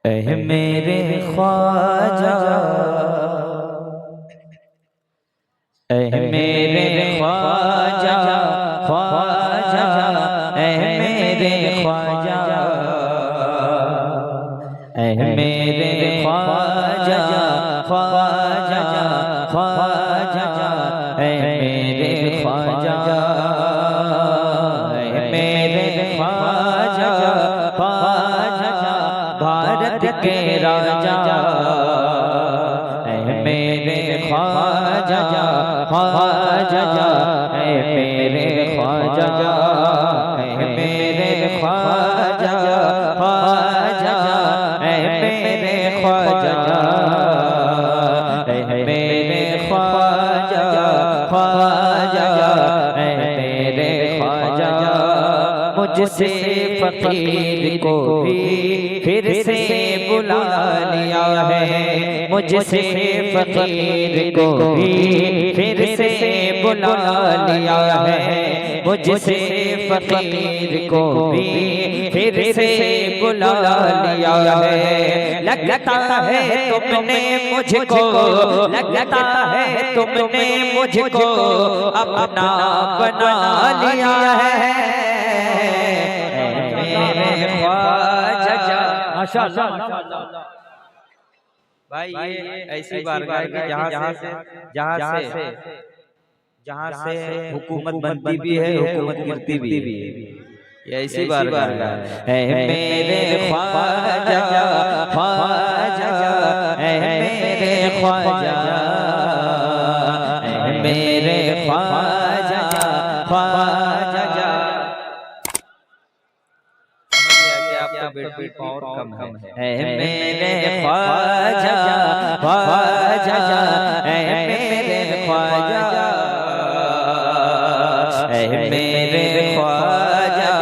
ऐ मेरे ख्वाजा, ऐ मेरे ख्वाजा, ख्वाजा, ऐ मेरे ख्वाजा, ऐ मेरे ख्वाजा, ख्वाजा, ख्वाजा, ऐ मेरे ख्वाजा, ऐ मेरे ख्वाजा, ख्वाजा, भारत के राजा, ऐ मेरे ख्वाजा, ख्वाजा, ऐ मेरे ख्वाजा, ऐ मेरे ख्वाजा, ख्वाजा, ऐ मेरे ख्वाजा, ऐ मेरे ख्वाजा, ख्वाजा, ऐ मेरे ख्वाजा। मुझसे फकीर को भी फिर से बुला लिया है, मुझसे फकीर को भी फिर से बुला लिया है, मुझसे फकीर को भी फिर से बुला लिया है। लगता है तुमने मुझको, लगता है तुमने मुझको अपना बना लिया है। मेरे ख्वाजा, माशाअल्लाह भाई, ये ऐसी बारगाह है कि जहाँ से हुकूमत बनती भी है, हुकूमत गिरती भी है। ये ऐसी बारगाह है। मेरे ख्वाजा, ख्वाजा, मेरे ख्वाजा, मेरे ख्वाजा, ख्वाजा। आपका बेट और कम है। मेरे ख्वाजा, ख्वाजा, मेरे ख्वाजा, मेरे ख्वाजा,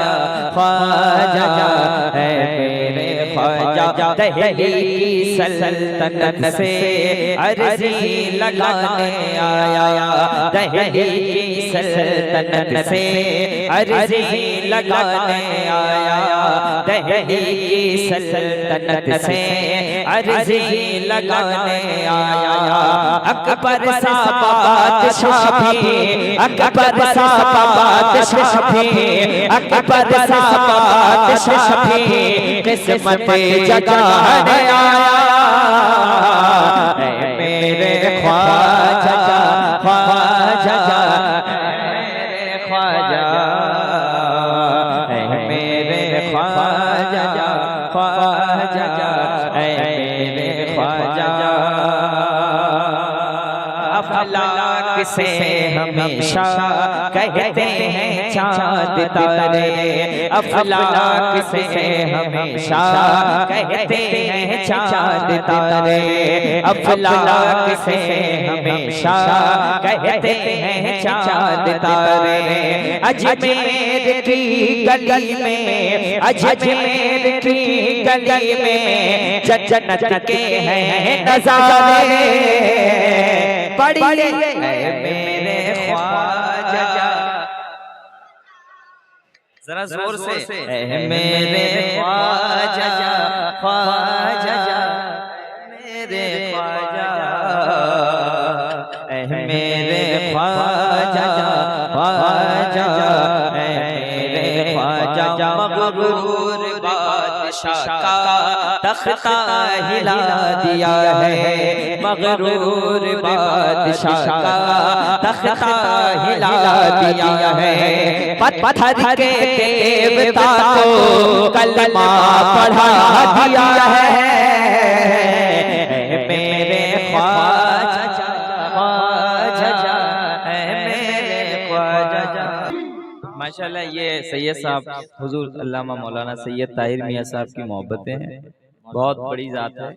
ख्वाजा, मेरे ख्वाजा। दहली की सल्तनत से अर्जी लगाने आया, दहली की सल्तनत से अर्जी लगाने आया, दहली की सल्तनत से अर्जी लगाने आया। अकबर सा बादशाह भी, अकबर सा बादशाह भी, अकबर सा बादशाह भी किस्मत जगाने आया। मेरे ख्वाजा, ख्वाजा, मेरे ख्वाजा, मेरे ख्वाजा, ख्वाजा, मेरे ख्वाजा। अफलाक से हमेशा कहते हैं चाँद तारे, अफलाक से हमेशा कहते हैं चाँद तारे, अफलाक से हमेशा कहते हैं चाँद तारे। अजमेर की गली में, अजमेर की गली में जन्नत के हैं नज़ारे। पढ़िए मेरे ख्वाजा, जरा जोर से, मेरे ख्वाजा, ख्वाजा, मेरे ख्वाजा, मेरे ख्वाजा, ख्वाजा, मेरे ख्वाजा। मगरूर बादशाह का तख्ता हिला दिया है, मगरूर बादशाह का तख्ता हिला दिया है। पत्थर के देवता को कलमा पढ़ा दिया है। मेरे ख्वाजा, ख्वाजा, मेरे ख्वाजा। माशाल्लाह, ये सैयद साहब हुजूर अल्लामा मौलाना सैयद ताहिर मियां साहब की मोहब्बतें हैं, बहुत बड़ी जात है।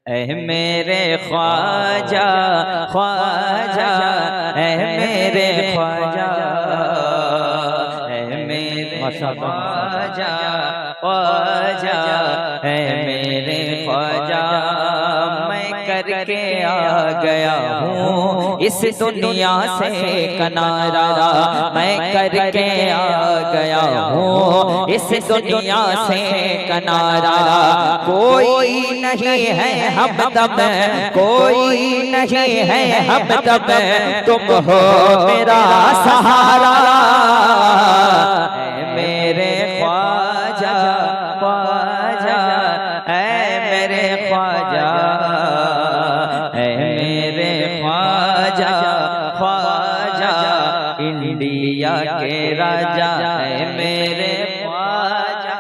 ऐ मेरे ख्वाजा, ख्वाजा, ऐ मेरे ख्वाजा, ऐ मेरे ख्वाजा, ख्वाजा, ऐ मेरे ख्वाजा। मैं करके आ गया हूँ इस दुनिया से किनारा, मैं करके आ गया हूँ इस दुनिया से किनारा। कोई नहीं है हमदम, कोई नहीं है हमदम, तुम हो मेरा सहारा। मेरे ख्वाजा ख्वाजा ऐ मेरे ख्वाजा, ऐ मेरे ख्वाजा ख्वाजा, इंडिया के राजा ऐ मेरे ख्वाजा।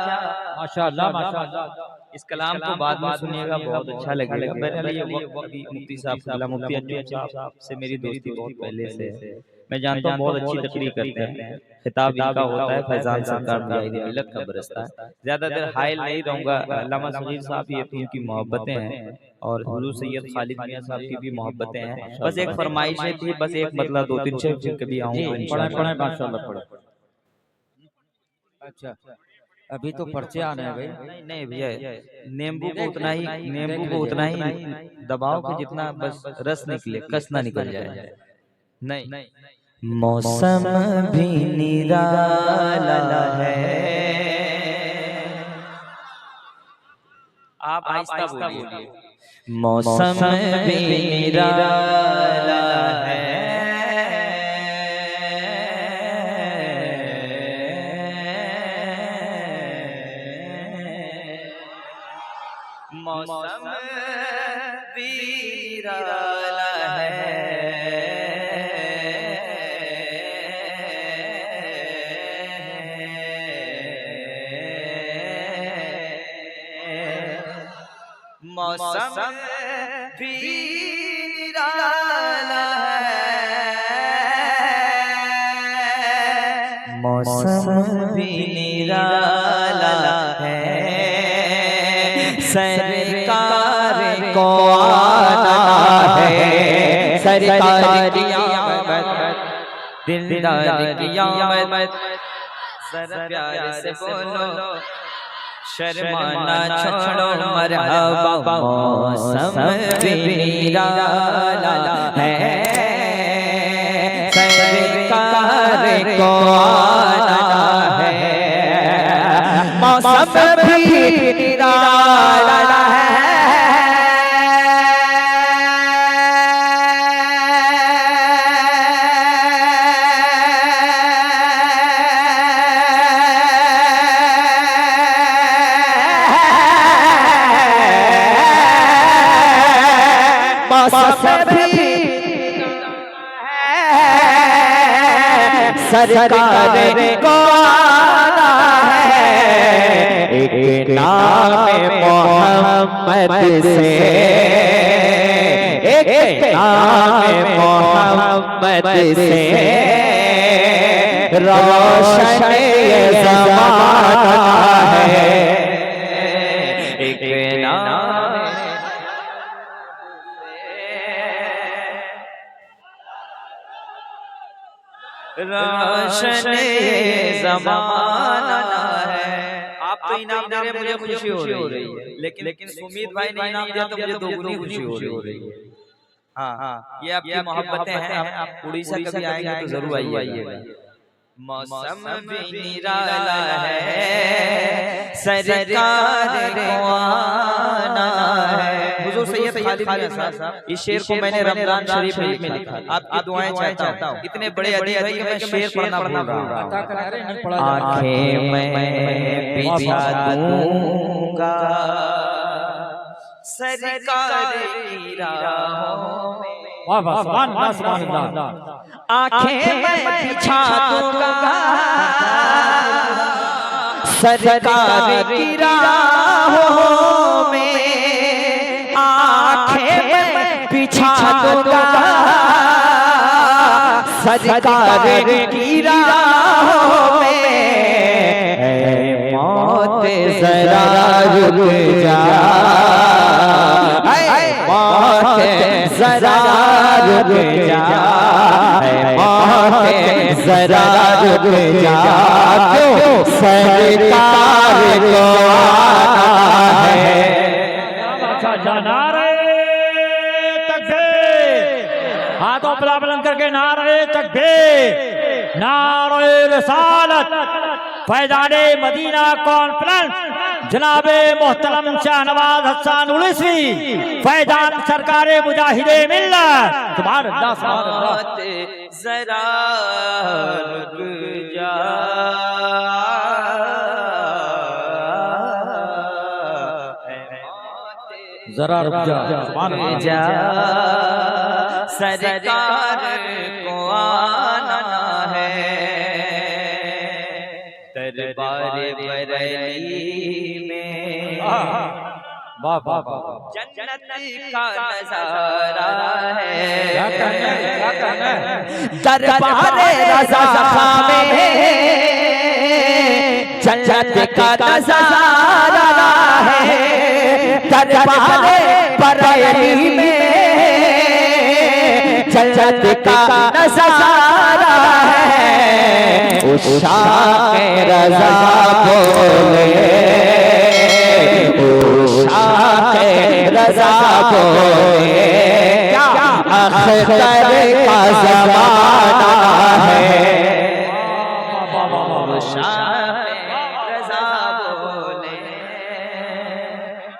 माशाअल्लाह माशाअल्लाह। इस कलाम को बाद में सुनिएगा, बहुत अच्छा लगेगा। मेरे लिए मुफ्ती साहब मुफ्ती अंजुम साहब से मेरी दोस्ती बहुत पहले से है। मैं जानता हूँ बहुत अच्छी तकरीर करते हैं। खिताब इनका होता है फैजान सरकार मुजाहिद मिल्लत का बरसता है। ज्यादा देर हाइल नहीं रहूंगा। अल्लामा सगीर साहब ये तो उनकी मोहब्बतें हैं और हुजूर सैयद खालिद मियां साहब की भी मोहब्बतें हैं। बस एक फरमाइश थी, बस एक मतलब 2-3 शेर कभी आऊंगा इंशाअल्लाह। माशाअल्लाह पढ़े। अच्छा अभी तो पर्चे आने हैं भाई। नहीं भैया, नींबू को उतना ही दबाओ कि जितना बस रस निकले, कस ना निकल जाए। नहीं, मौसम भी निराला है। आप आहिस्ता बोलिए। मौसम भी निराला है, मौसम भी निराला है, मौसम भी निराला है, मौसम भी निराला है। सरकार को आना है, सरकार की आमद, दिलदार की आमद। जरा प्यार से बोलो, शर्माना छोड़ो, मरहबा मौसम भी निराला है, सरकार को आना है, मौसम भी निराला है। सरकार को आना है, एक नाम मोहम्मद से, एक नाम मोहम्मद से, रोशन ये ज़माना है। एक नाम रोशन ये ज़माना है। आप तो इनाम दे रहे, मुझे खुशी हो रही है, लेकिन सुमीत भाई ने इनाम दिया तो मुझे दोगुनी खुशी हो रही है। हाँ, ये आपकी मोहब्बतें हैं। आप उड़ीसा कभी आएंगे तो जरूर आइएगा। मौसम भी निराला है, सरकार को आना है। हुजूर सैयद खालिद मियां साहब, इस शेर को मैंने रमजान शरीफ में लिखा। आपकी दुआएं चाहता हूँ। इतने बड़े अदीब है कि मैं शेर पढ़ना भूल रहा हूँ। आंखें मैं बिछा दूंगा सरकार की राहों में, आंखें मैं बिछा दूंगा सरकार की राहों में, आंखें मैं बिछा दूंगा सरकार की राहों में। मौत जरा रुक जा, मौत जरा रुक जा, मौत जरा रुक जा, क्यों सरकार को आना है। नारे हाथों पर बुलंद करके नारे तकबीर, नारे रिसालत, फैजाने मदीना कॉन्फ्रेंस जनाबे मोहतरम शाहनवाज हसन उलसी फैजान सरकारे मुजाहिदे मिल्लत। सुभान अल्लाह, सुभान अल्लाह। जरा रुक जा, जरा रुक जा, सुभान अल्लाह। सरकार को आना है दरबार बरेली में, वाह वाह वाह, जन्नत का नजारा है दरबार रज़ा में, जन्नत का नजारा है दरबार बरेली में, जन्नत का नजारा है। उस शाह रज़ा बोले, रज़ा बोले, अख्तर का ज़माना है। शाह रज़ा बोले,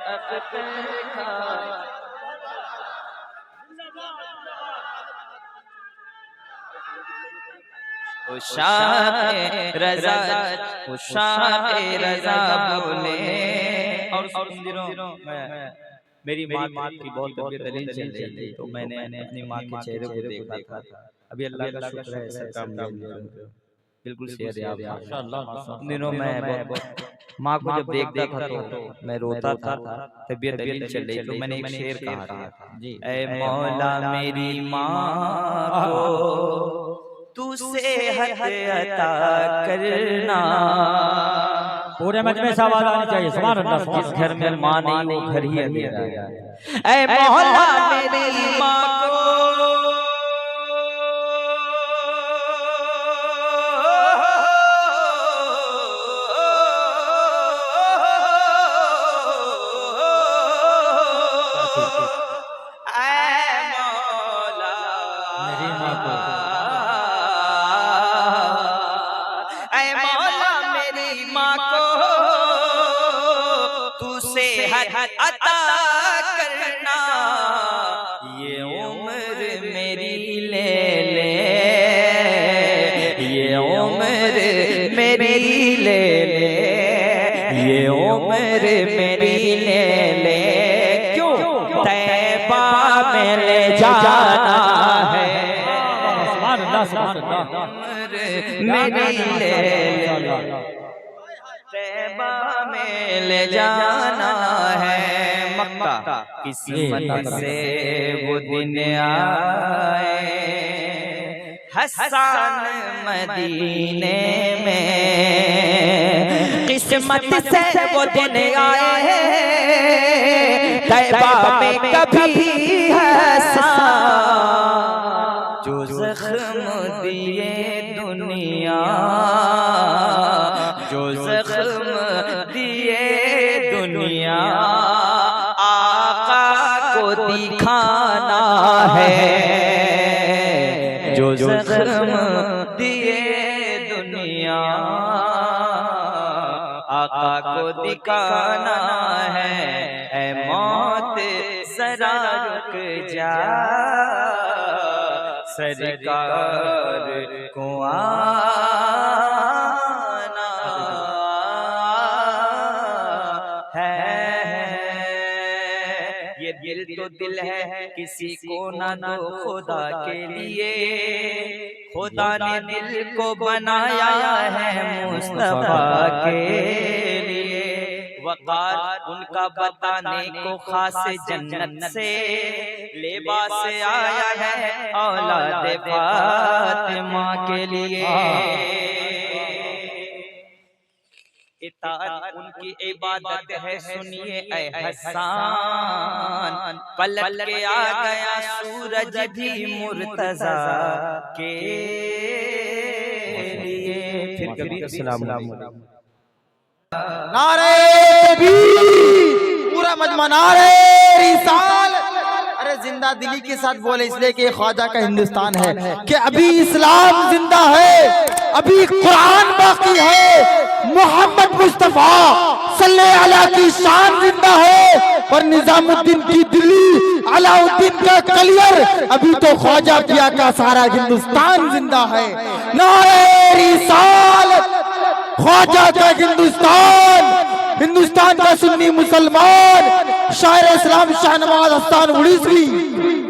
अख्तर का शाह रज़ा, शाह रज़ा बोले। और उन दिनों मेरी माँ की बहुत तबीयत दलील चल रही थी, तो मैंने अपनी माँ के चेहरे को देखा था। अभी अल्लाह का शुक्र है सरकार बिल्कुल सेहतयाब है। उन दिनों मैं माँ को जब देखता था तो मैं रोता था, तबीयत दलील चल रही, तो मैंने एक शेर कहा था, ऐ मौला मेरी माँ को तू सेहत अता करना। पूरे मजमे से आवाज आनी चाहिए, सुभान अल्लाह। जिस घर में माँ नहीं वो घर ही अंधेरा है। ऐ मौला मेरी माँ को अता करना, ये उम्र मेरी ले ले, ये उम्र मेरी ले ले, ये उम्र मेरी ले ले। क्यों? तैबा में ले जाना है, सुभान अल्लाह, सुभान अल्लाह। मेरी ले ले, तैबा में ले जाना है। मक्का किस्मत से वो दिन आए, हसन मदीने में, किस्मत से वो दिन आए, तैबा में कभी हसन जो जख्म दिए दुनिया, जो जख्म दिए दुनिया, आका को दिखाना है। जो जख्म दिए दुनिया, आका को दिखाना है। ऐ मौत जरा रुक जा, सरकार को दिल तो दिल है किसी को ना दो खुदा के लिए, खुदा ने दिल को बनाया है मुस्तफा के लिए। वक़ार उनका बताने को खास जन्नत से, लिबास आया है औलाद फातिमा के लिए। इताअत उनकी इबादत है, सुनिए ऐ हसन, पलट के आ गया सूरज भी मुर्तजा के लिए। फिर कभी अस्सलाम वालेकुम। नारे तकबीर, पूरा मजमा नारे रिसालत। अरे जिंदा दिली के साथ बोले इसलिए कि ख्वाजा का हिंदुस्तान है कि अभी इस्लाम जिंदा है, अभी कुरान बाकी है, मोहम्मद मुस्तफा सल्लल्लाहु अलैहि की शान जिंदा है, पर निजामुद्दीन की दिल्ली, अलाउद्दीन का कलियर, अभी तो ख्वाजा पिया का सारा हिंदुस्तान जिंदा है। नारे रिसालत, ख्वाजा का हिंदुस्तान, हिंदुस्तान का सुन्नी मुसलमान, शायर इस्लाम शाहनवाज हसन उड़ीसवी।